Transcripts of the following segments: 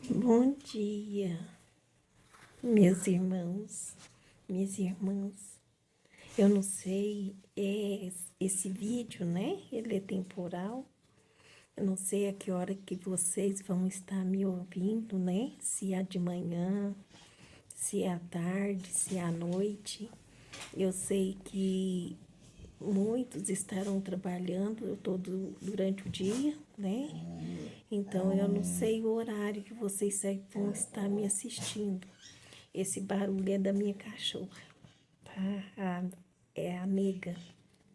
Bom dia, meus irmãos, minhas irmãs. Eu não sei, esse vídeo, né? Ele é temporal. Eu não sei a que hora que vocês vão estar me ouvindo, né? Se é de manhã, se é à tarde, se é à noite. Eu sei que muitos estarão trabalhando todo durante o dia, né? Então eu não sei o horário que vocês vão estar me assistindo. Esse barulho é da minha cachorra, tá? É a Nega,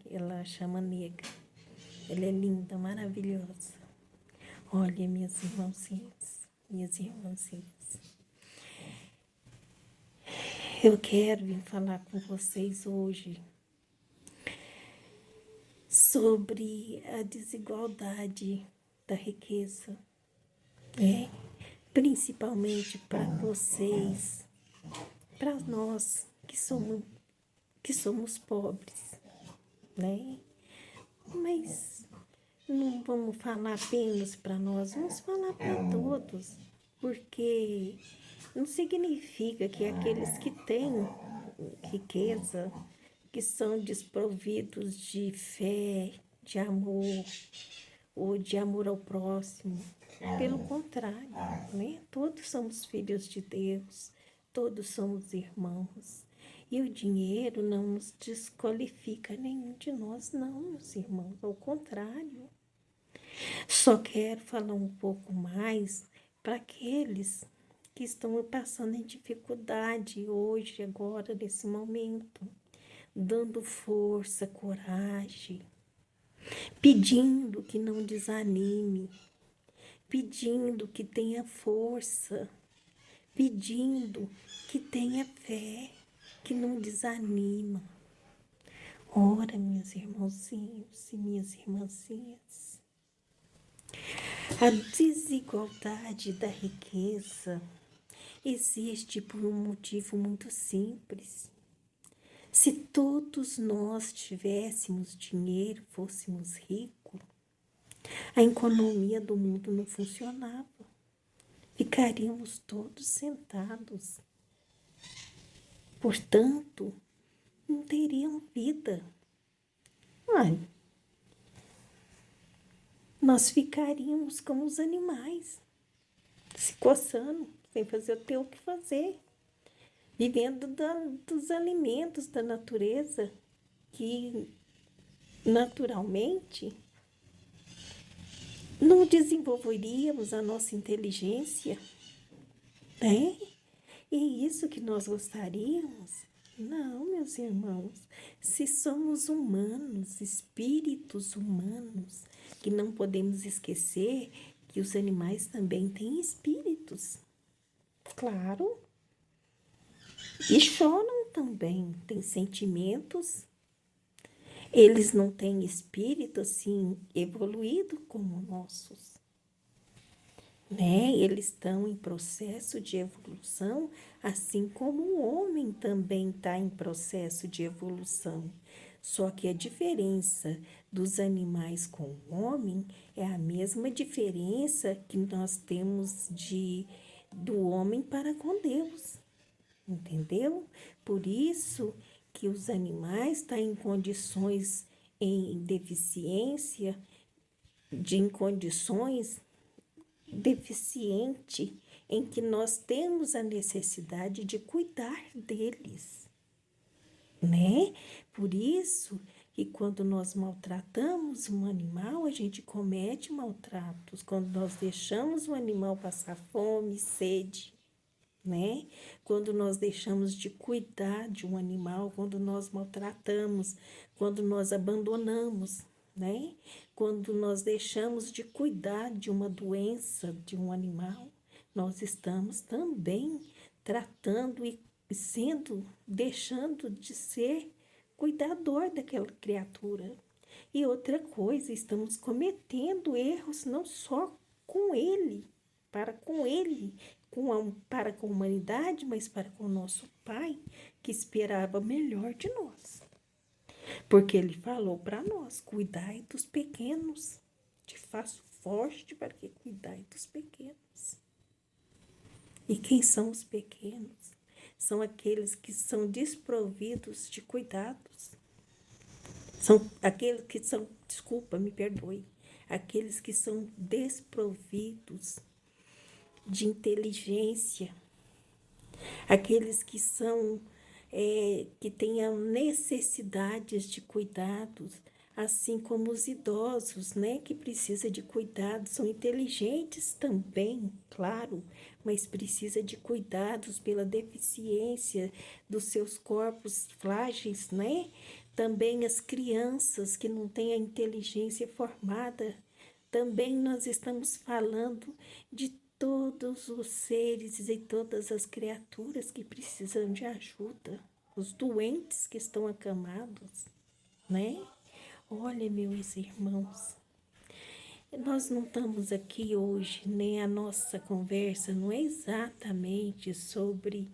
ela chama Nega. Ela é linda, maravilhosa. Olha, minhas irmãzinhas. Eu quero vir falar com vocês hoje sobre a desigualdade da riqueza, né? Principalmente para vocês, para nós que somos pobres, né? Mas não vamos falar apenas para nós, vamos falar para todos, porque não significa que aqueles que têm riqueza, que são desprovidos de fé, de amor, ou de amor ao próximo. Pelo contrário, né? Todos somos filhos de Deus, todos somos irmãos. E o dinheiro não nos desqualifica nenhum de nós, não, meus irmãos. Ao contrário. Só quero falar um pouco mais para aqueles que estão passando em dificuldade hoje, agora, nesse momento, dando força, coragem, pedindo que não desanime, pedindo que tenha força, pedindo que tenha fé, que não desanima. Ora, meus irmãozinhos e minhas irmãzinhas, a desigualdade da riqueza existe por um motivo muito simples. Se todos nós tivéssemos dinheiro, fôssemos ricos, a economia do mundo não funcionava. Ficaríamos todos sentados. Portanto, não teriam vida. Ai, nós ficaríamos como os animais, se coçando, sem ter o que fazer, vivendo dos alimentos da natureza, que naturalmente não desenvolveríamos a nossa inteligência, né? E é isso que nós gostaríamos? Não, meus irmãos, se somos humanos, espíritos humanos, que não podemos esquecer que os animais também têm espíritos, claro, e choram também, têm sentimentos. Eles não têm espírito assim evoluído como o nossos, né? Eles estão em processo de evolução, assim como o homem também está em processo de evolução. Só que a diferença dos animais com o homem é a mesma diferença que nós temos do homem para com Deus, entendeu? Por isso que os animais estão em condições, em deficiência, em condições deficiente, em que nós temos a necessidade de cuidar deles, né? Por isso que quando nós maltratamos um animal, a gente comete maltratos. Quando nós deixamos o animal passar fome, sede, né? Quando nós deixamos de cuidar de um animal, quando nós maltratamos, quando nós abandonamos, né? Quando nós deixamos de cuidar de uma doença de um animal, nós estamos também tratando e deixando de ser cuidador daquela criatura. E outra coisa, estamos cometendo erros não só com ele, para com ele, para com a humanidade, mas para com o nosso Pai, que esperava melhor de nós. Porque ele falou para nós: cuidai dos pequenos, te faço forte para que cuidai dos pequenos. E quem são os pequenos? São aqueles que são desprovidos de cuidados. São aqueles que são, desculpa, me perdoe, aqueles que são desprovidos de inteligência, aqueles que são, que têm necessidades de cuidados, assim como os idosos, né, que precisam de cuidados, são inteligentes também, claro, mas precisa de cuidados pela deficiência dos seus corpos frágeis, né? Também as crianças que não têm a inteligência formada. Também nós estamos falando de todos os seres e todas as criaturas que precisam de ajuda, os doentes que estão acamados, né? Olha, meus irmãos, nós não estamos aqui hoje, nem a nossa conversa não é exatamente sobre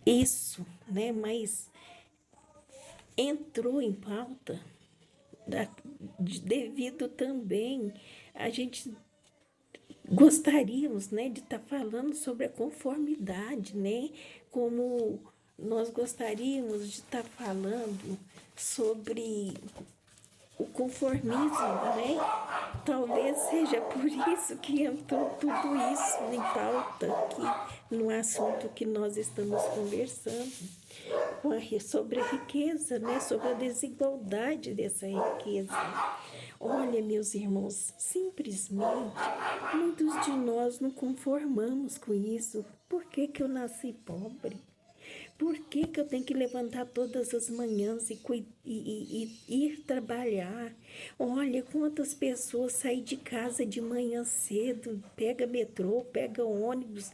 isso, né? Mas entrou em pauta devido também a gente gostaríamos, né, de estar falando sobre a conformidade, né? Como nós gostaríamos de estar falando sobre o conformismo, né? Talvez seja por isso que entrou tudo isso em pauta aqui no assunto que nós estamos conversando sobre a riqueza, né? Sobre a desigualdade dessa riqueza. Olha, meus irmãos, simplesmente muitos de nós não conformamos com isso. Por que que eu nasci pobre? Por que que eu tenho que levantar todas as manhãs e ir trabalhar? Olha, quantas pessoas saem de casa de manhã cedo, pega metrô, pega ônibus,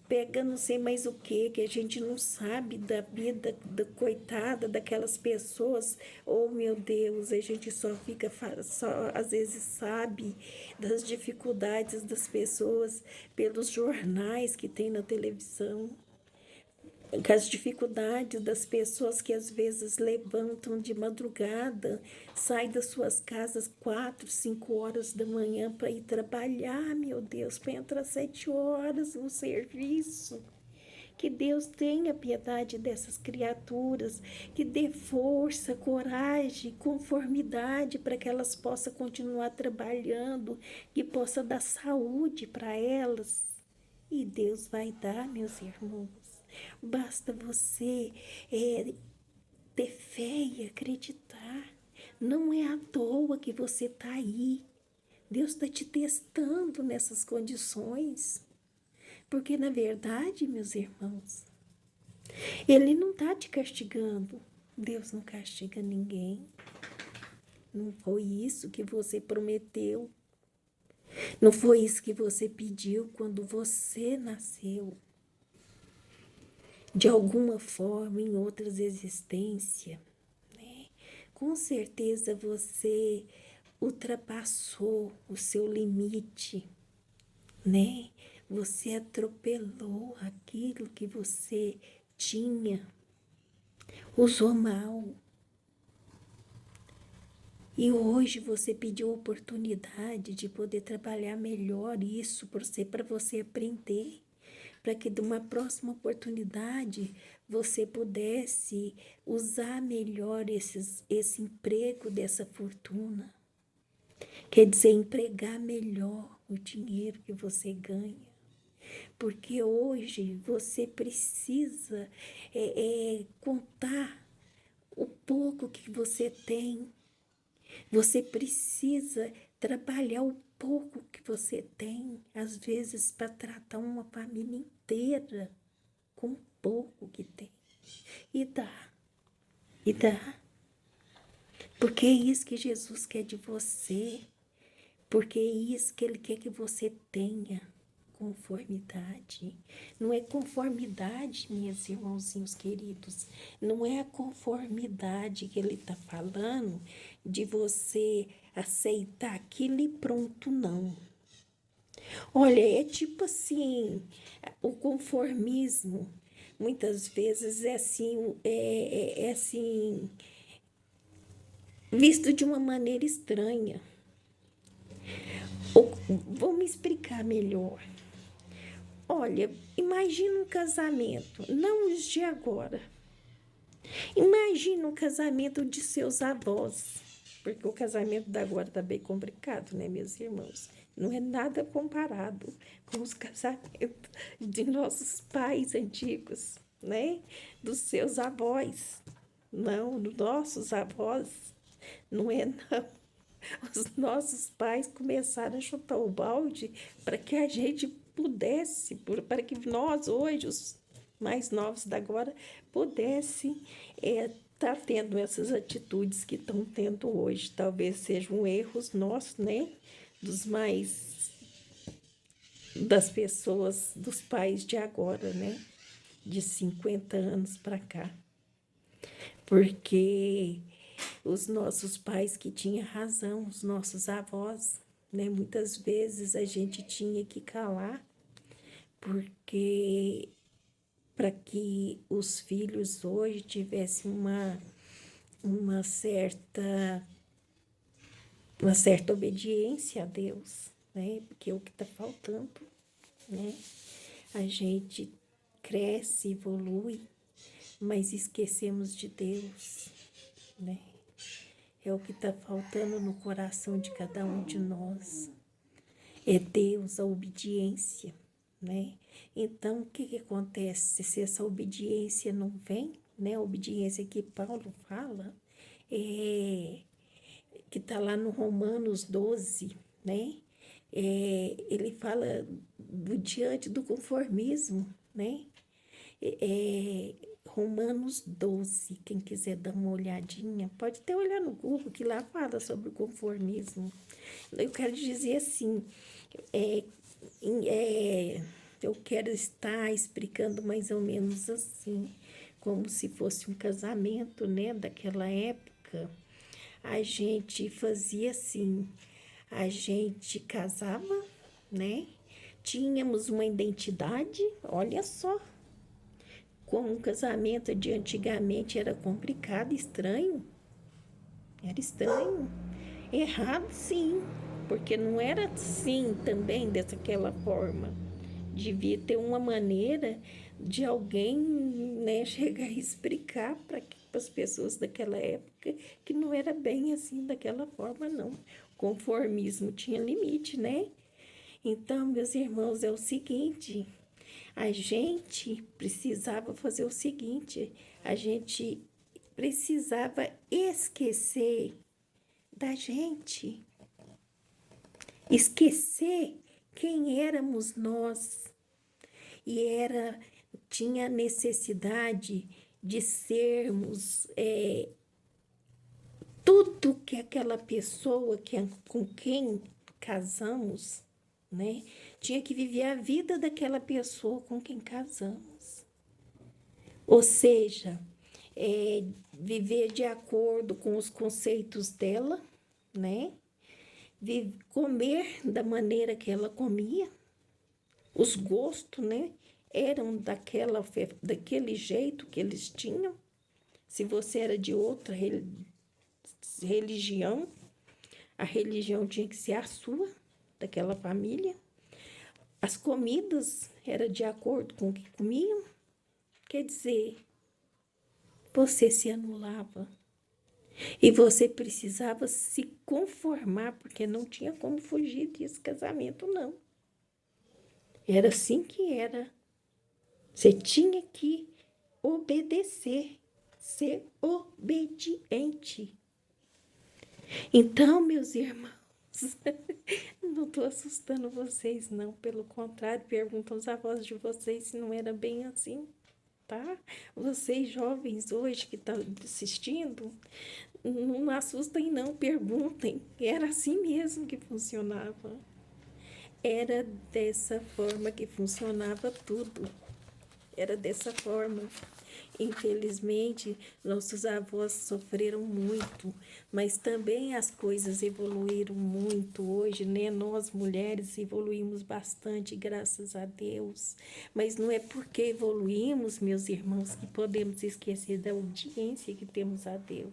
pega não sei mais o que a gente não sabe da vida da coitada daquelas pessoas. Oh, meu Deus, a gente só fica, só às vezes sabe das dificuldades das pessoas pelos jornais que tem na televisão, as dificuldades das pessoas que às vezes levantam de madrugada, saem das suas casas 4, 5 horas da manhã para ir trabalhar, meu Deus, para entrar 7 horas no serviço. Que Deus tenha piedade dessas criaturas, que dê força, coragem, conformidade para que elas possam continuar trabalhando, que possa dar saúde para elas. E Deus vai dar, meus irmãos. Basta você ter fé e acreditar. Não é à toa que você está aí. Deus está te testando nessas condições. Porque, na verdade, meus irmãos, Ele não está te castigando. Deus não castiga ninguém. Não foi isso que você prometeu. Não foi isso que você pediu quando você nasceu. De alguma forma, em outras existências, né? Com certeza você ultrapassou o seu limite, né? Você atropelou aquilo que você tinha, usou mal. E hoje você pediu a oportunidade de poder trabalhar melhor isso para você aprender, para que de uma próxima oportunidade você pudesse usar melhor esse emprego dessa fortuna. Quer dizer, empregar melhor o dinheiro que você ganha. Porque hoje você precisa contar o pouco que você tem. Você precisa trabalhar o pouco que você tem, às vezes, para tratar uma família inteira com o pouco que tem. E dá. E dá. Porque é isso que Jesus quer de você. Porque é isso que Ele quer que você tenha. Conformidade. Não é conformidade, meus irmãozinhos queridos. Não é a conformidade que Ele está falando de você aceitar aquilo e pronto, não. Olha, é tipo assim, o conformismo, muitas vezes é assim, assim, visto de uma maneira estranha. Vou me explicar melhor. olha, imagina um casamento, não os de agora. Imagina o casamento de seus avós, porque o casamento da agora está bem complicado, né, meus irmãos? Não é nada comparado com os casamentos de nossos pais antigos, né? Dos seus avós. Não, dos nossos avós. Não é, não. Os nossos pais começaram a chutar o balde para que a gente pudesse, para que nós hoje, os mais novos da agora, pudessem estar tendo essas atitudes que estão tendo hoje. Talvez sejam erros nossos, né? Das pessoas, dos pais de agora, né? De 50 anos para cá. Porque os nossos pais que tinham razão, os nossos avós, né? Muitas vezes a gente tinha que calar, porque para que os filhos hoje tivessem uma certa obediência a Deus, né? Porque é o que está faltando, né? A gente cresce, evolui, mas esquecemos de Deus, né? É o que está faltando no coração de cada um de nós. É Deus, a obediência, né? Então, o que acontece se essa obediência não vem, né? A obediência que Paulo fala, que está lá no Romanos 12, né? Ele fala diante do conformismo, né? Romanos 12, quem quiser dar uma olhadinha, pode até olhar no Google, que lá fala sobre o conformismo. Eu quero dizer assim, eu quero estar explicando mais ou menos assim, como se fosse um casamento, né, daquela época. A gente fazia assim, a gente casava, né, tínhamos uma identidade, olha só, como um casamento de antigamente era complicado, estranho, era estranho, errado sim, porque não era assim também, daquela forma. Devia ter uma maneira de alguém, né, chegar e explicar para as pessoas daquela época que não era bem assim, daquela forma, não. Conformismo tinha limite, né? Então, meus irmãos, é o seguinte, a gente precisava fazer o seguinte, a gente precisava esquecer da gente, esquecer quem éramos nós e tinha necessidade de sermos tudo que aquela pessoa com quem casamos, né? Tinha que viver a vida daquela pessoa com quem casamos. Ou seja, viver de acordo com os conceitos dela, né? Comer da maneira que ela comia, os gostos, né? Eram daquele jeito que eles tinham. Se você era de outra religião, a religião tinha que ser a sua, daquela família. As comidas eram de acordo com o que comiam. Quer dizer, você se anulava. E você precisava se conformar, porque não tinha como fugir desse casamento, não. Era assim que era. Você tinha que obedecer, ser obediente. Então, meus irmãos, não estou assustando vocês, não. Pelo contrário, perguntam aos avós de vocês se não era bem assim, tá? Vocês jovens hoje que estão assistindo, não assustem, não. Perguntem. Era assim mesmo que funcionava. Era dessa forma que funcionava tudo. Era dessa forma. Infelizmente, nossos avós sofreram muito, mas também as coisas evoluíram muito hoje, né? Nós, mulheres, evoluímos bastante, graças a Deus. Mas não é porque evoluímos, meus irmãos, que podemos esquecer da obediência que temos a Deus.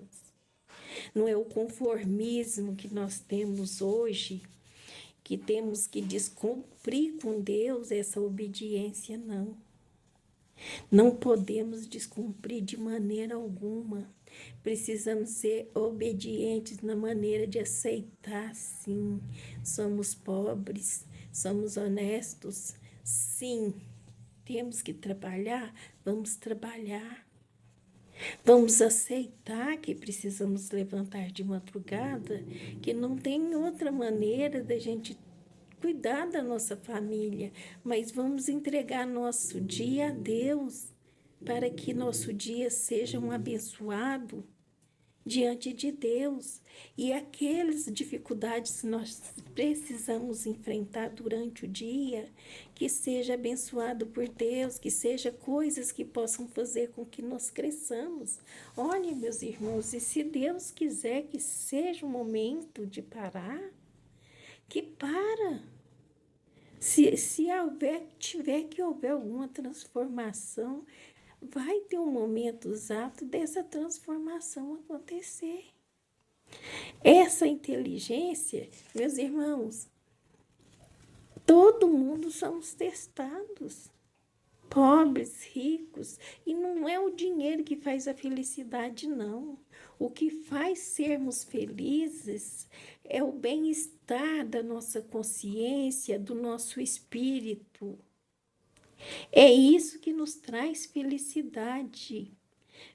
Não é o conformismo que nós temos hoje que temos que descumprir com Deus essa obediência, não. Não podemos descumprir de maneira alguma. Precisamos ser obedientes na maneira de aceitar, sim. Somos pobres, somos honestos, sim. Temos que trabalhar, vamos trabalhar. Vamos aceitar que precisamos levantar de madrugada, que não tem outra maneira da gente cuidar da nossa família, mas vamos entregar nosso dia a Deus para que nosso dia seja um abençoado diante de Deus. E aquelas dificuldades que nós precisamos enfrentar durante o dia, que seja abençoado por Deus, que seja coisas que possam fazer com que nós cresçamos. Olha, meus irmãos, e se Deus quiser que seja o momento de parar, que para. Se tiver que houver alguma transformação, vai ter um momento exato dessa transformação acontecer. Essa inteligência, meus irmãos, todo mundo somos testados. Pobres, ricos, e não é o dinheiro que faz a felicidade, não. O que faz sermos felizes é o bem-estar da nossa consciência, do nosso espírito. É isso que nos traz felicidade.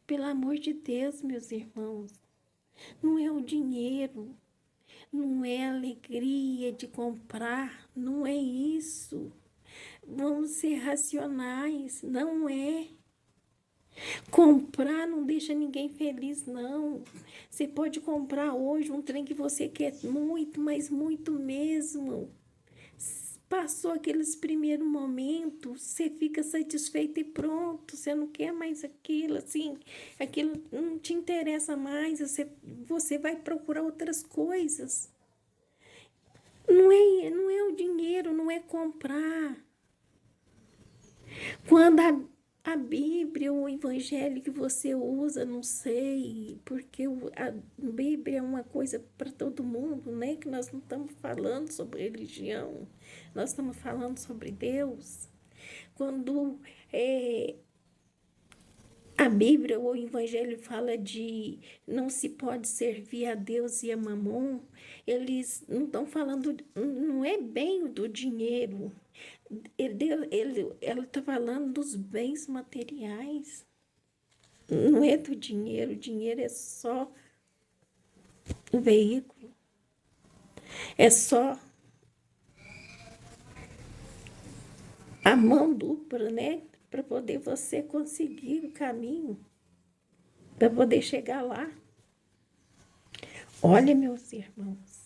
Pelo amor de Deus, meus irmãos, não é o dinheiro, não é a alegria de comprar, não é isso. Vamos ser racionais, não é. Comprar não deixa ninguém feliz, não. Você pode comprar hoje um trem que você quer muito, mas muito mesmo. Passou aqueles primeiros momentos, você fica satisfeito e pronto, você não quer mais aquilo, assim, aquilo não te interessa mais, você vai procurar outras coisas. Não é o dinheiro, não é comprar. Quando a Bíblia, o Evangelho que você usa, não sei, porque a Bíblia é uma coisa para todo mundo, né? Que nós não estamos falando sobre religião, nós estamos falando sobre Deus. Quando a Bíblia, o Evangelho fala de não se pode servir a Deus e a Mamon, eles não estão falando, não é bem do dinheiro. Ela está falando dos bens materiais. Não é do dinheiro. O dinheiro é só um veículo. É só a mão dupla, né? Para poder você conseguir o caminho. Para poder chegar lá. Olha, meus irmãos.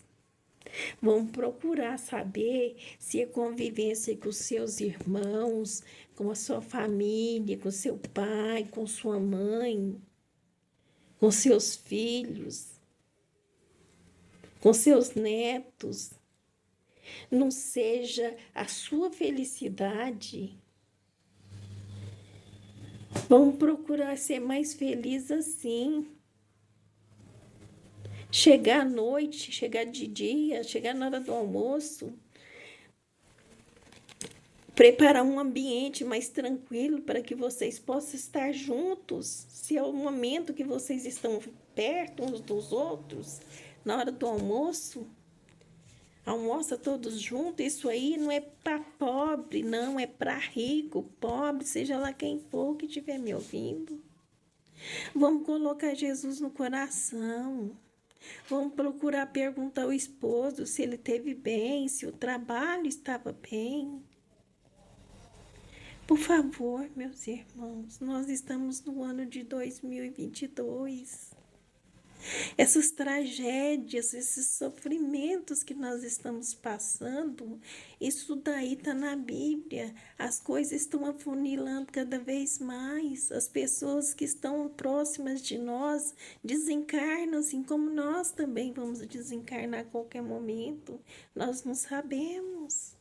Vamos procurar saber se a convivência com os seus irmãos, com a sua família, com seu pai, com sua mãe, com seus filhos, com seus netos, não seja a sua felicidade. Vamos procurar ser mais feliz assim. Chegar à noite, chegar de dia, chegar na hora do almoço, preparar um ambiente mais tranquilo para que vocês possam estar juntos. Se é o momento que vocês estão perto uns dos outros, na hora do almoço, almoça todos juntos. Isso aí não é para pobre, não, é para rico, pobre, seja lá quem for que estiver me ouvindo. Vamos colocar Jesus no coração. Vamos procurar perguntar ao esposo se ele esteve bem, se o trabalho estava bem. Por favor, meus irmãos, nós estamos no ano de 2022. Essas tragédias, esses sofrimentos que nós estamos passando, isso daí está na Bíblia. As coisas estão afunilando cada vez mais. As pessoas que estão próximas de nós desencarnam, assim como nós também vamos desencarnar a qualquer momento. Nós não sabemos.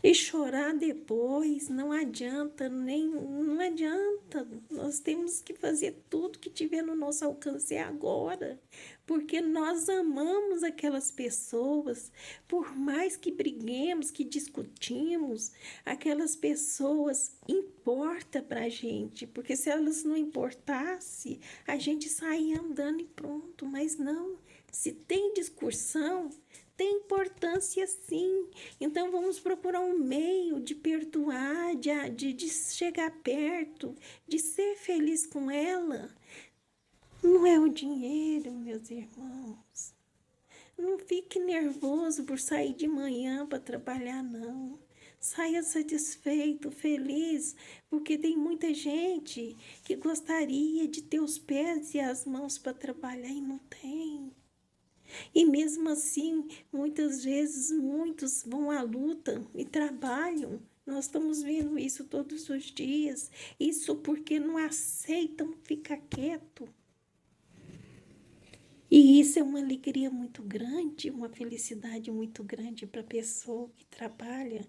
E chorar depois não adianta, não adianta. Nós temos que fazer tudo que tiver no nosso alcance agora, porque nós amamos aquelas pessoas, por mais que briguemos, que discutimos, aquelas pessoas importam pra gente, porque se elas não importassem, a gente saía andando e pronto, mas não. Se tem discussão, tem importância sim. Então vamos procurar um meio de perdoar, de chegar perto, de ser feliz com ela. Não é o dinheiro, meus irmãos. Não fique nervoso por sair de manhã para trabalhar, não. Saia satisfeito, feliz, porque tem muita gente que gostaria de ter os pés e as mãos para trabalhar e não tem. E mesmo assim, muitas vezes, muitos vão à luta e trabalham. Nós estamos vendo isso todos os dias. Isso porque não aceitam ficar quieto. E isso é uma alegria muito grande, uma felicidade muito grande para a pessoa que trabalha,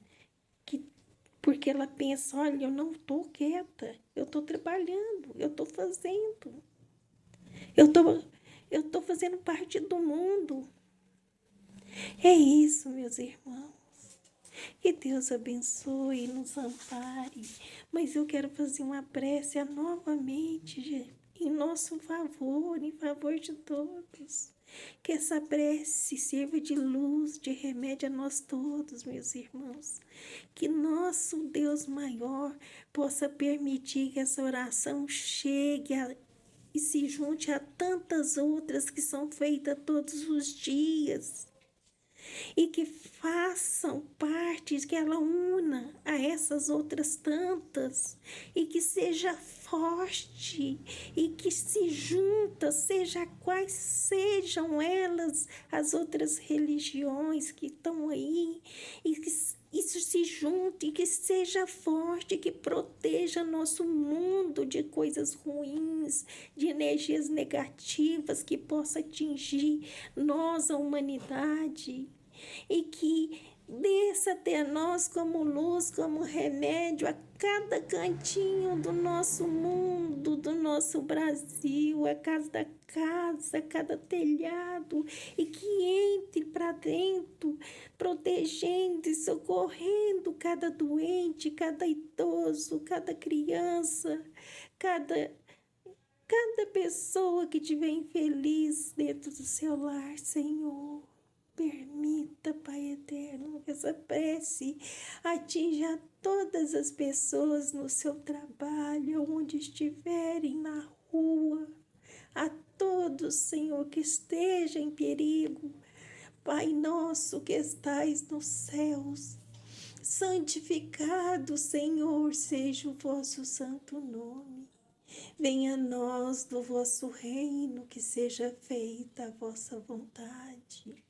porque ela pensa, olha, eu não estou quieta, eu estou trabalhando, eu estou fazendo, eu tô fazendo parte do mundo. É isso, meus irmãos. Que Deus abençoe e nos ampare. Mas eu quero fazer uma prece novamente, em nosso favor, em favor de todos. Que essa prece sirva de luz, de remédio a nós todos, meus irmãos. Que nosso Deus maior possa permitir que essa oração chegue e se junte a tantas outras que são feitas todos os dias. E que façam parte, que ela una a essas outras tantas, e que seja forte, e que se junta, seja quais sejam elas, as outras religiões que estão aí, e que isso se junte, que seja forte, que proteja nosso mundo de coisas ruins, de energias negativas que possa atingir nós, a humanidade, e que desça até nós como luz, como remédio a cada cantinho do nosso mundo, do nosso Brasil, a cada casa, a cada telhado, e que entre para dentro, protegendo e socorrendo cada doente, cada idoso, cada criança, cada pessoa que estiver infeliz dentro do seu lar, Senhor. Permita, Pai eterno, que essa prece atinja todas as pessoas no seu trabalho, onde estiverem, na rua, a todos, Senhor, que esteja em perigo. Pai nosso que estais nos céus, santificado, Senhor, seja o vosso santo nome. Venha a nós do vosso reino, que seja feita a vossa vontade,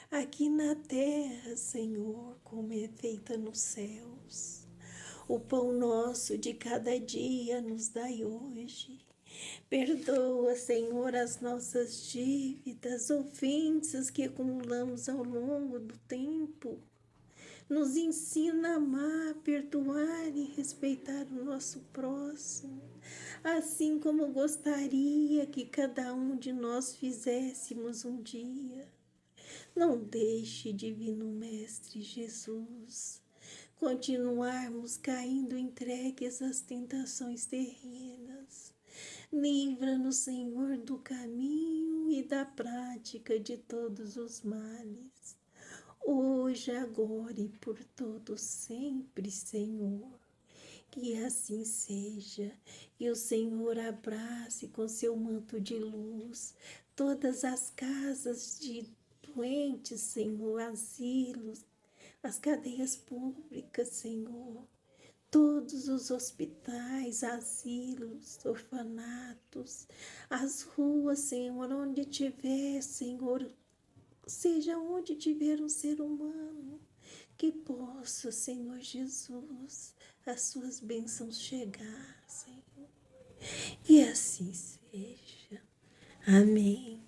aqui na terra, Senhor, como é feita nos céus. O pão nosso de cada dia nos dai hoje. Perdoa, Senhor, as nossas dívidas, ofensas que acumulamos ao longo do tempo. Nos ensina a amar, perdoar e respeitar o nosso próximo, assim como gostaria que cada um de nós fizéssemos um dia. Não deixe, Divino Mestre Jesus, continuarmos caindo entregues às tentações terrenas. Livra-nos, Senhor, do caminho e da prática de todos os males, hoje, agora e por todo sempre, Senhor. Que assim seja, e o Senhor abrace com seu manto de luz todas as casas de doentes, Senhor, asilos, as cadeias públicas, Senhor, todos os hospitais, asilos, orfanatos, as ruas, Senhor, onde tiver, Senhor, seja onde tiver um ser humano, que possa, Senhor Jesus, as suas bênçãos chegar, Senhor. E assim seja. Amém.